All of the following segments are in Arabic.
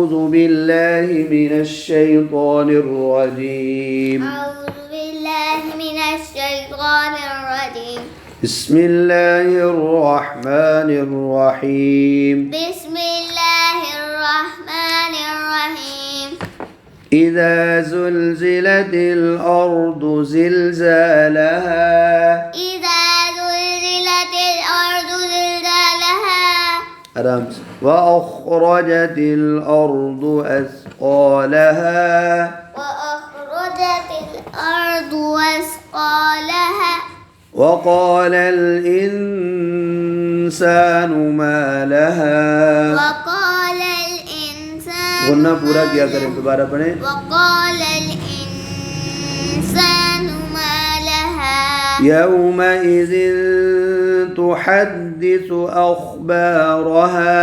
أعوذ بالله من الشيطان الرجيم. أعوذ بالله من الشيطان الرجيم. بسم الله الرحمن الرحيم. بسم الله الرحمن الرحيم. إذا زلزلت الأرض زلزالها إذا زلزلت الأرض زلزالها رمز وأخرجت الأرض أثقالها وأخرجت الأرض أثقالها وقال الإنسان ما لها. وقال الإنسان गुन्ना पूरा किया करें दोबारा पढ़ें. وقال الإنسان ما لها يومئذ تحدث أخبارها.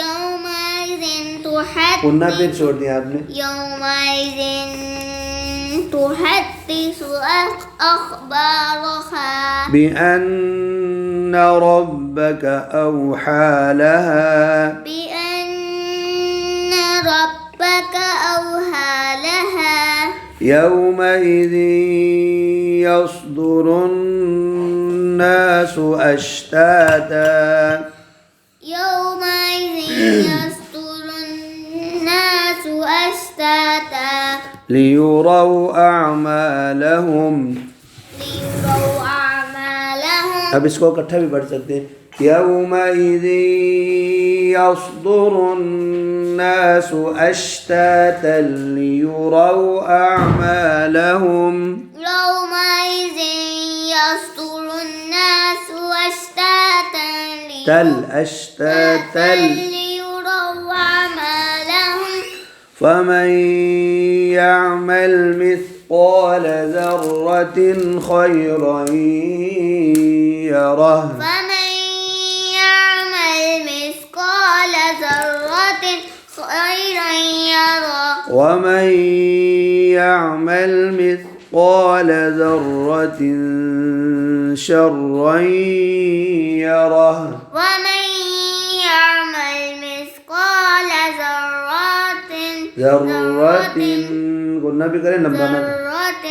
يومئذ تحدث गुन्ना फिर छोड़ दिया आपने. يومئذ تحدث أخبارها بأن ربك أوحى لها. بأن ربك أوحى لها يومئذ يصدر الناس أشتاتا. يومئذ يصدر الناس أشتاتا ليروا أعمالهم. ليروا أعمالهم. अब इसको इकट्ठा भी पढ़ सकते हैं. يومئذ يصدر الناس أشتاتا ليروا أعمالهم. يومئذ يصدر الناس أشتاتا أشتاتا ليروا أعمالهم. فمن يعمل مثقال ذرة خيرا يره. فمن يعمل مثقال ذرة خيرا يره. ومن يعمل مثقال ذرة شرا يره. ومن يعمل مثقال ذرة قلنا بكرة نبضنا. ذرة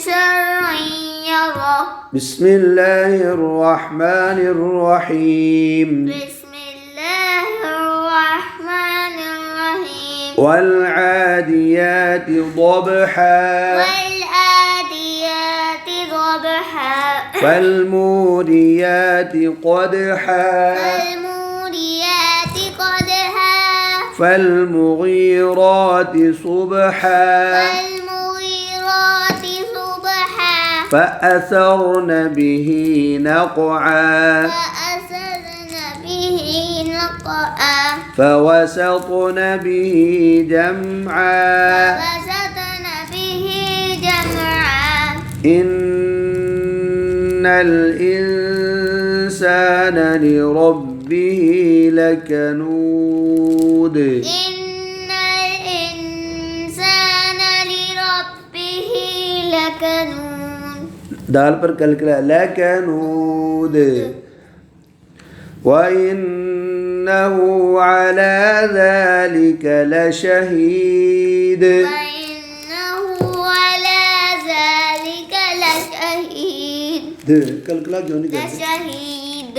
شرا يره. بسم الله الرحمن الرحيم. بسم الله الرحمن الرحيم. والعاديات ضبحا. والعاديات ضبحا. فالموريات قدحا. فالموريات قدحا. فالمغيرات صبحا. فالمغيرات صبحا. فأثرن به نقعا. فأثرن به نقعا. فوسطن به جمعا. فوسطن به جمعا. إن الإنسان لربه لكنود. إن الإنسان لربه لكنود. दाल पर कलकला लकनूद. وإنه على ذلك لشهيد. وإنه على ذلك لشهيد. कलकला क्यों नहीं करते. لشهيد.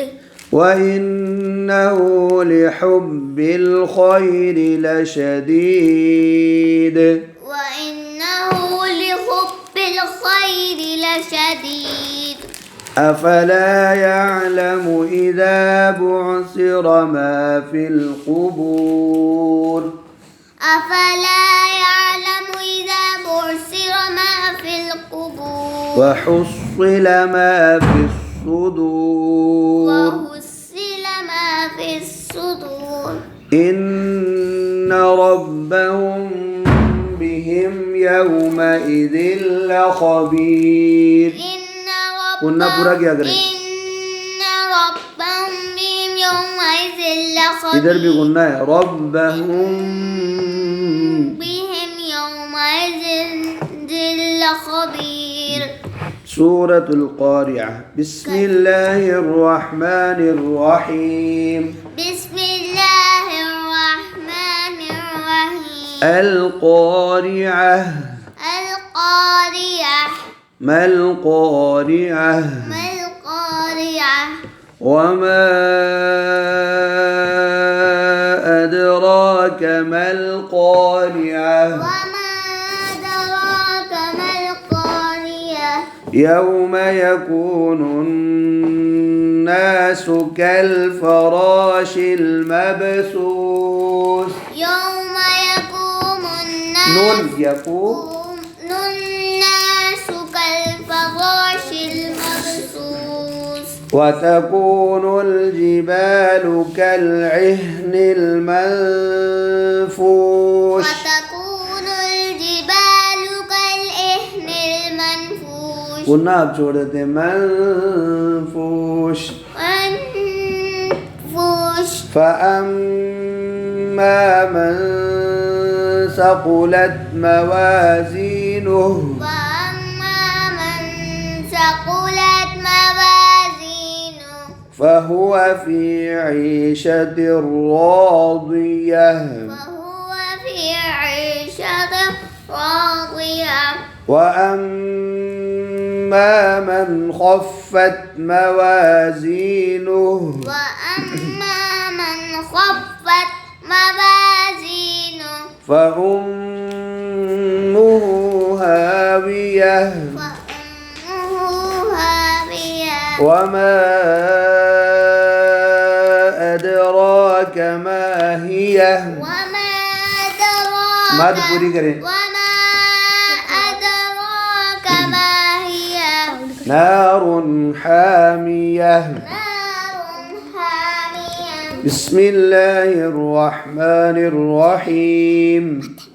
وإنه لحب الخير لشديد. وإنه لحب الخير لشديد. أفلا يعلم إذا بعثر ما في القبور. أفلا يعلم إذا بعثر ما في القبور. وحصل ما في الصدور. وحصل ما في الصدور. إن ربهم بهم يومئذ لخبير. قلنا पूरा क्या करें. إن ربهم بهم يومئذ لخبير. इधर भी गुन्ना है. रब्बहुम بهم يومئذ لخبير. سورة القارعة. بسم الله الرحمن الرحيم. بسم الله الرحمن الرحيم. القارعة القارعة ما القارعة ما القارعة وما أدراك ما القارعة وما أدراك ما القارعة يوم يكون الناس كالفراش المبثوث يوم يقوم الناس كالفراش المبثوث وتكون الجبال كالعهن المنفوش وتكون الجبال كالعهن المنفوش पुनः आप जोड़ देते منفوش منفوش فأما من ثقلت موازينه وأما من ثقلت موازينه فهو في عيشة راضية فهو في عيشة راضية وأما من خفت موازينه وأما من خفت موازينه فأمه هاوية فأمه هاوية وما أدراك ما هي وما أدراك ماد पूरी करें وما أدراك ما هي نار حامية نار حامية بسم الله الرحمن الرحيم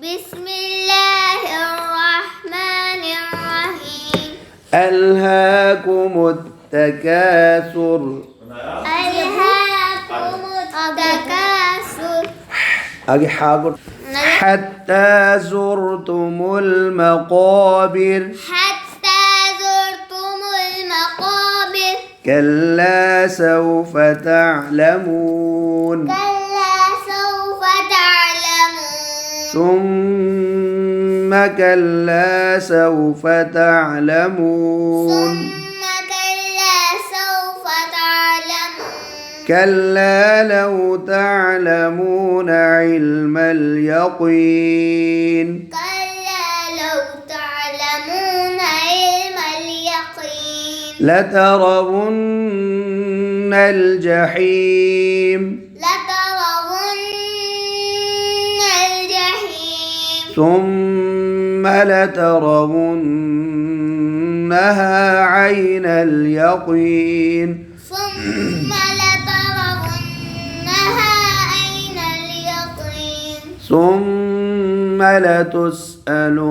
بسم الله الرحمن الرحيم ألهاكم التكاثر ألهاكم التكاثر आगे हाबुर حتى زرتم المقابر حتى زرتم المقابر كلا سوف تعلمون كلا سوف تعلمون ثم كلا سوف تعلمون ثم كلا سوف تعلمون كلا لو تعلمون علم اليقين كلا لو تعلمون علم اليقين لترون الجحيم لترون الجحيم ثم لترونها عين اليقين ثم لترونها عين اليقين ثم لتسألن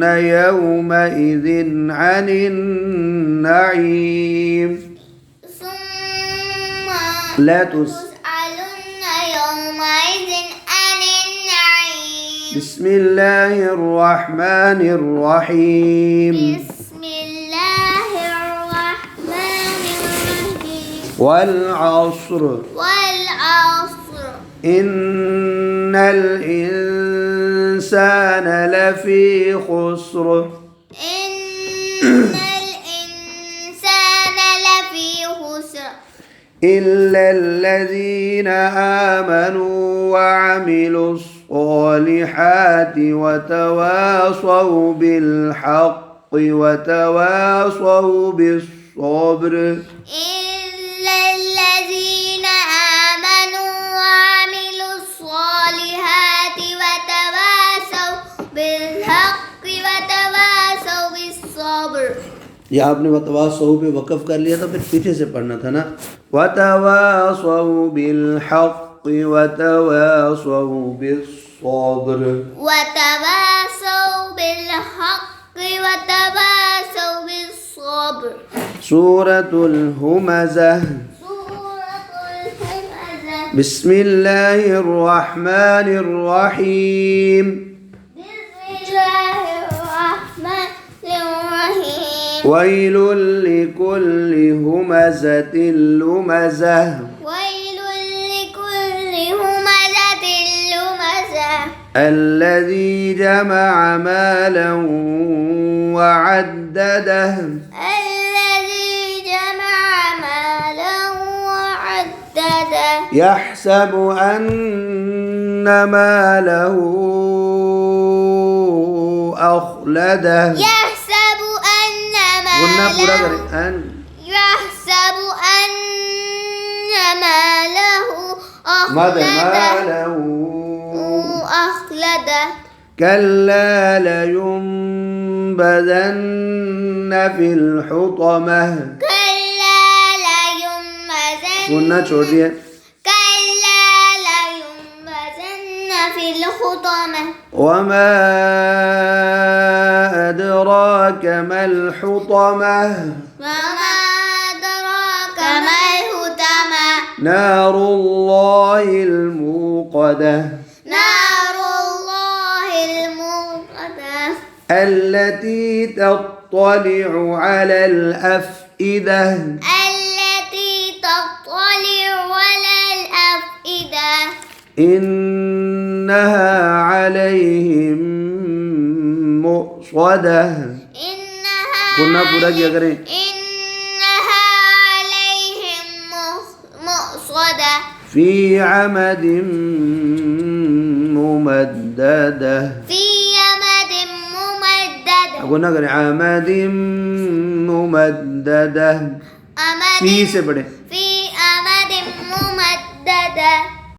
يومئذ عن النعيم ثم لتسألن تسألن يومئذ عن النعيم بسم الله الرحمن الرحيم بسم الله الرحمن الرحيم والعصر والعصر إن الإنسان لفي خسر إن الإنسان لفي خسر إلا الذين آمنوا وعملوا الصالحات وتواصوا بالحق وتواصوا بالصبر إلا الذين آمنوا وعملوا الصالحات وتواصوا بالحق وتواصوا بالصبر ये आपने वतवासौ पे वक़फ़ कर लिया था फिर पीछे से पढ़ना था ना वतवासौ बिलहक़ वतवासौ बिस्सब्र وتواصوا بالحق وتواصوا بالصبر सूरतुल हुमज़ह سورة الهمزة بسم الله الرحمن الرحيم بسم الله الرحمن الرحيم ويل لكل همزة لمزة ويل لكل همزة لمزة الذي جمع مالا وعدده الذي جمع مالا وعدده يحسب أن ماله أخلده يحسب أن قلنا पूरा ماله करें أن يحسب أن ماله ماذا أخلده ماله أخلده كلا لينبذن في الحطمة كلا لينبذن قلنا छोड़ दिया كلا لينبذن في الحطمة وما أدراك ما الحطمة وما أدراك ما الحطمة نار الله الموقدة نار الله الموقدة التي تطلع على الأفئدة التي تطلع على الأفئدة إنها عليهم مؤصدة إنها قلنا पूरा किया करें إنها عليهم مؤصدة في عمد ممددة في يمد ممددة قلنا करें عمد ممددة أمد في से पढ़े